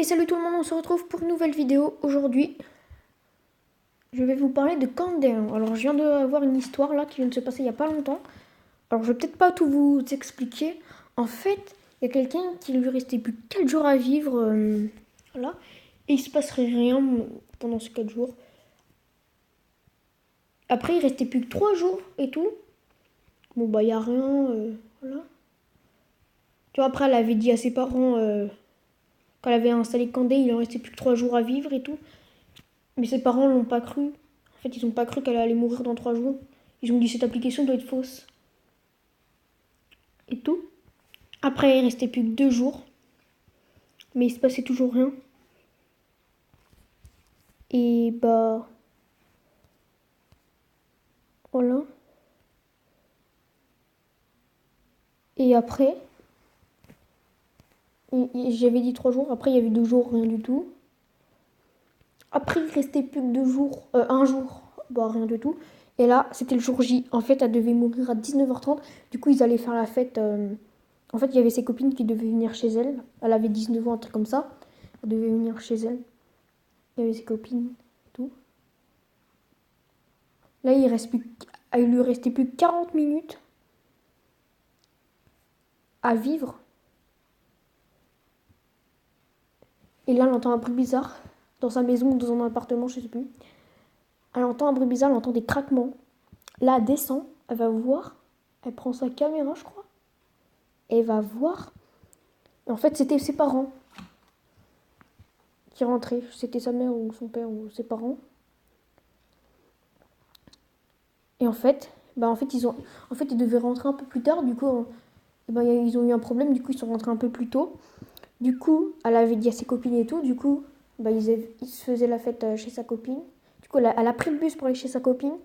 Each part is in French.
Et salut tout le monde, on se retrouve pour une nouvelle vidéo. Aujourd'hui, je vais vous parler de Countdown. Alors, je viens d'avoir une histoire là qui vient de se passer il n'y a pas longtemps. Alors, je vais peut-être pas tout vous expliquer. En fait, il y a quelqu'un qui lui restait plus que 4 jours à vivre. Voilà. Et il se passerait rien pendant ces 4 jours. Après, il restait plus que 3 jours et tout. Bon, bah, il n'y a rien. Voilà. Tu vois, après, elle avait dit à ses parents, quand elle avait installé Candé, il en restait plus que 3 jours à vivre et tout. Mais ses parents l'ont pas cru. En fait, ils ont pas cru qu'elle allait mourir dans 3 jours. Ils ont dit cette application doit être fausse. Et tout. Après, il restait plus que 2 jours. Mais il se passait toujours rien. Et bah... Voilà. Et après... J'avais dit 3 jours. Après, il y avait 2 jours, rien du tout. Après, il restait plus que 2 jours. 1 jour. Bah, rien du tout. Et là, c'était le jour J. En fait, elle devait mourir à 19h30. Du coup, ils allaient faire la fête... En fait, il y avait ses copines qui devaient venir chez elle. Elle avait 19 ans, un truc comme ça. Elle devait venir chez elle. Il y avait ses copines, tout. Là, il lui restait plus que 40 minutes à vivre. Et là, elle entend un bruit bizarre. Dans sa maison ou dans son appartement, je sais plus. Elle entend un bruit bizarre, elle entend des craquements. Là, elle descend, elle va voir. Elle prend sa caméra, je crois. Et elle va voir. Et en fait, c'était ses parents qui rentraient. C'était sa mère ou son père ou ses parents. Et en fait, ils devaient rentrer un peu plus tard. Du coup, ils ont eu un problème. Du coup, ils sont rentrés un peu plus tôt. Du coup, elle avait dit à ses copines et tout. Du coup, ils se faisaient la fête chez sa copine. Du coup, elle a pris le bus pour aller chez sa copine.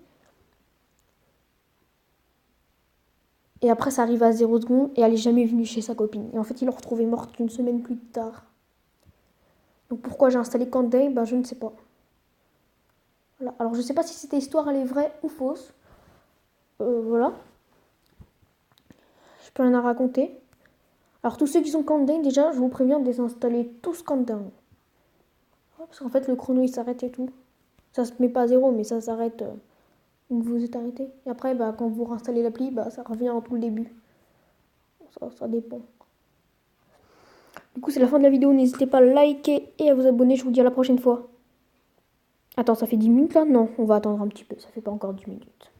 Et après, ça arrive à 0 seconde et elle n'est jamais venue chez sa copine. Et en fait, ils l'ont retrouvée morte une semaine plus tard. Donc pourquoi j'ai installé Countdown, je ne sais pas. Voilà. Alors, je ne sais pas si cette histoire, elle est vraie ou fausse. Voilà. Je peux rien à raconter. Alors, tous ceux qui sont Countdown, déjà, je vous préviens de désinstaller tous Countdown. Parce qu'en fait, le chrono, il s'arrête et tout. Ça se met pas à 0, mais ça s'arrête où vous êtes arrêté. Et après, quand vous réinstallez l'appli, ça revient en tout le début. Ça dépend. Du coup, c'est la fin de la vidéo. N'hésitez pas à liker et à vous abonner. Je vous dis à la prochaine fois. Attends, ça fait 10 minutes là? Non, on va attendre un petit peu. Ça fait pas encore 10 minutes.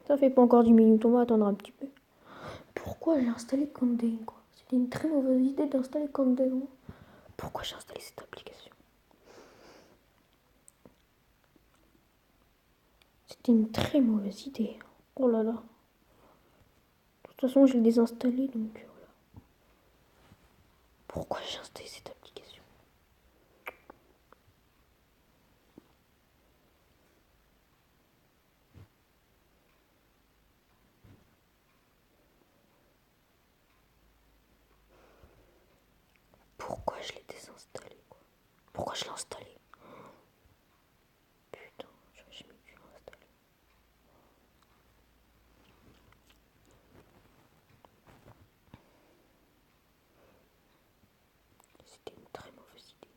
Ça fait pas encore 10 minutes. On va attendre un petit peu. Pourquoi j'ai installé Countdown, quoi? C'était une très mauvaise idée d'installer Countdown. Pourquoi j'ai installé cette application? C'était une très mauvaise idée. Oh là là. De toute façon, je l'ai désinstallé, donc voilà. Pourquoi j'ai installé cette application? Pourquoi je l'ai désinstallé, quoi? Pourquoi je l'ai installé? Putain, j'aurais jamais dû l'installer. C'était une très mauvaise idée.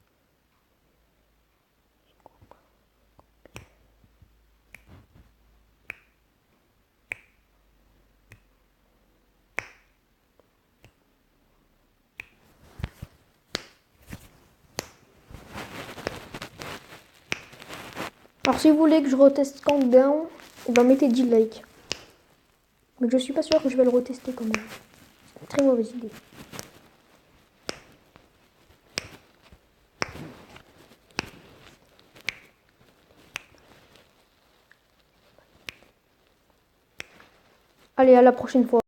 Alors si vous voulez que je reteste Countdown, mettez 10 likes. Mais je suis pas sûre que je vais le retester quand même. C'est une très mauvaise idée. Allez, à la prochaine fois.